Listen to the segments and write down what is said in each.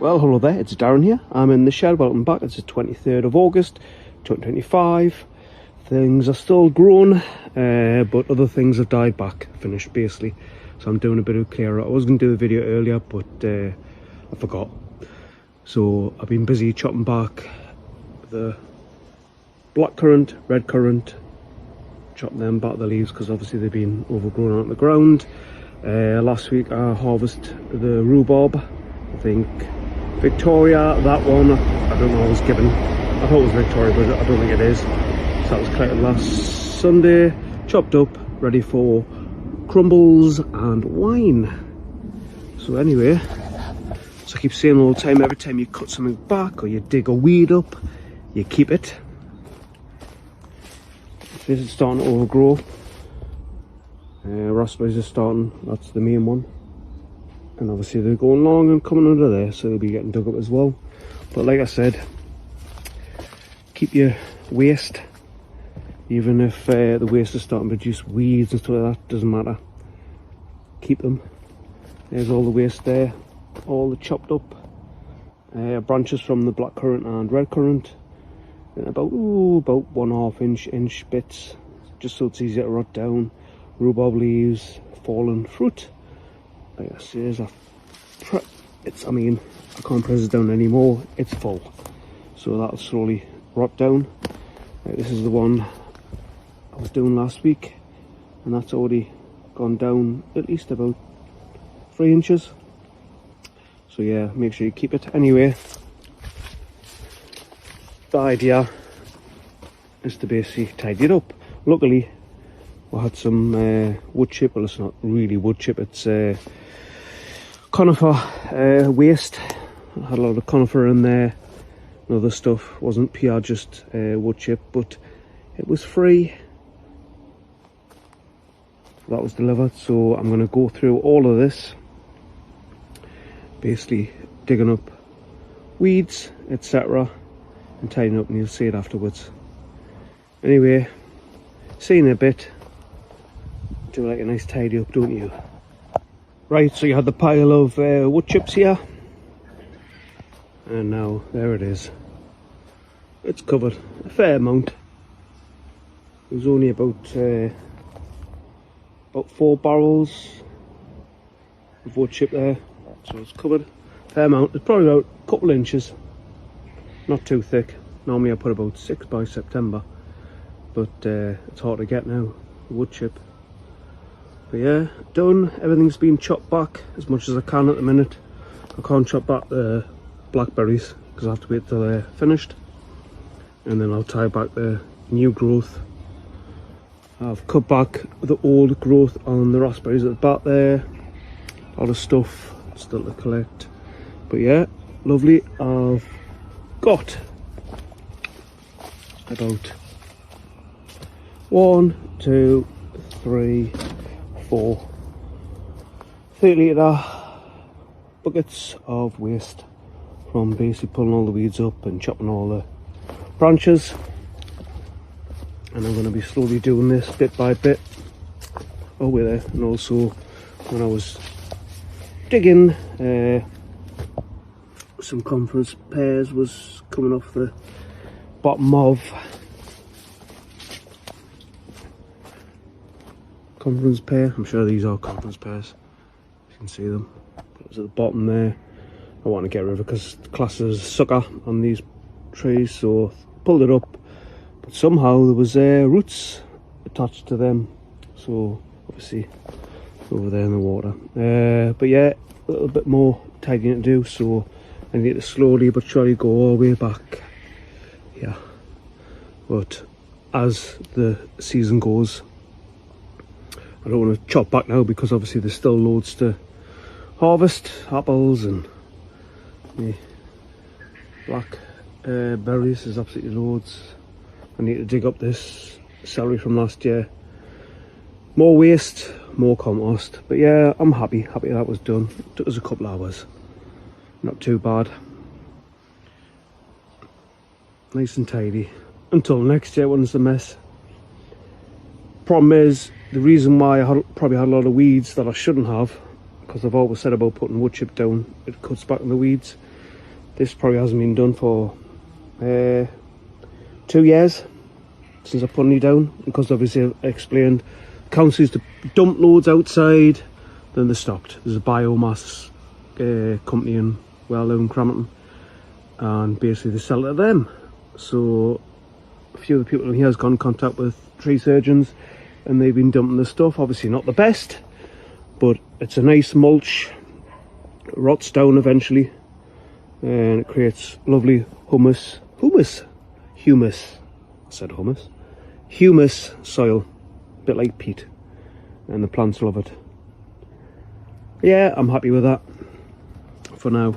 Well, hello there, it's Darren here. I'm in the shed. Welcome back. It's the 23rd of August 2025. Things are still growing, but other things have died back, finished basically. So I'm doing a bit of clear out. I was going to do a video earlier, but I forgot. So I've been busy chopping back the black currant, red currant, chopping them back the leaves because obviously they've been overgrown on the ground. Last week I harvested the rhubarb. I think Victoria, that one, I don't know, I was given, I thought it was Victoria, but I don't think it is. So that was collected last Sunday, chopped up, ready for crumbles and wine. So anyway, so I keep saying all the time, every time you cut something back or you dig a weed up, you keep it. This is starting to overgrow. Raspberries are starting, that's the main one. And obviously they're going long and coming under there, so they'll be getting dug up as well. But like I said, keep your waste, even if the waste is starting to produce weeds and stuff like that, doesn't matter. Keep them. There's all the waste there, all the chopped up branches from the black currant and red currant, and about 1.5 inch bits, just so it's easier to rot down. Rhubarb leaves, fallen fruit. Like I say, I mean, I can't press it down anymore, it's full. So that'll slowly rot down. This is the one I was doing last week, and that's already gone down at least about 3 inches. So yeah, make sure you keep it. Anyway, the idea is to basically tidy it up. Luckily, we had some wood chip. Well, it's not really wood chip, it's conifer waste. I had a lot of conifer in there and other stuff. Wasn't pure just wood chip, but it was free. That was delivered, so I'm going to go through all of this, basically digging up weeds, etc., and tidying up, and you'll see it afterwards. Anyway, see you in a bit. Do like a nice tidy up, don't you? Right, so you had the pile of wood chips here, and now there it is. It's covered a fair amount. It was only about 4 barrels of wood chip there, so it's covered a fair amount. It's probably about a couple inches, not too thick. Normally I put about 6 by September, but it's hard to get now, wood chip. But yeah, done. Everything's been chopped back as much as I can at the minute. I can't chop back the blackberries because I have to wait till they're finished, and then I'll tie back the new growth. I've cut back the old growth on the raspberries at the back there. A lot of stuff still to collect, but yeah, lovely. I've got about 1, 2, 3, 4 30-litre buckets of waste from basically pulling all the weeds up and chopping all the branches. And I'm going to be slowly doing this bit by bit over there. And also, when I was digging, some conference pears was coming off the bottom of conference pear. I'm sure these are conference pears. You can see them. It was at the bottom there. I want to get rid of it because the class is a sucker on these trees, so I pulled it up. But somehow there was roots attached to them, so obviously over there in the water. But yeah, a little bit more tidying to do, so I need to slowly but surely go all the way back. Yeah, but as the season goes, I don't want to chop back now because obviously there's still loads to harvest. Apples and the black berries, there's absolutely loads. I need to dig up this celery from last year. More waste, more compost. But yeah, I'm happy that was done. It took us a couple of hours. Not too bad. Nice and tidy. Until next year when it's a mess. Problem is, the reason why I probably had a lot of weeds that I shouldn't have, because I've always said about putting wood chip down, it cuts back on the weeds. This probably hasn't been done for 2 years since I put any down, because obviously I explained council used to dump loads outside, then they're stocked. There's a biomass company in Wellow and Crampton, and basically they sell it to them. So a few of the people in here has gone in contact with tree surgeons, and they've been dumping the stuff. Obviously not the best, but it's a nice mulch. It rots down eventually, and it creates lovely humus soil, a bit like peat, and the plants love it. Yeah, I'm happy with that for now.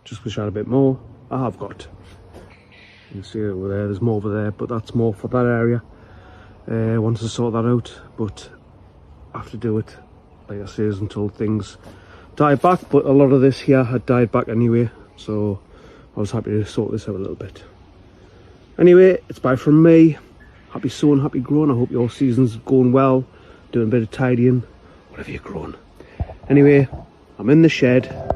Just wish I had a bit more. I have got, you can see it over there, there's more over there, but that's more for that area. Once I sort that out, but I have to do it, like I say, until things die back. But a lot of this here had died back anyway, so I was happy to sort this out a little bit. Anyway, it's bye from me. Happy sowing, happy growing. I hope your season's going well, doing a bit of tidying, whatever you're growing. Anyway, I'm in the shed.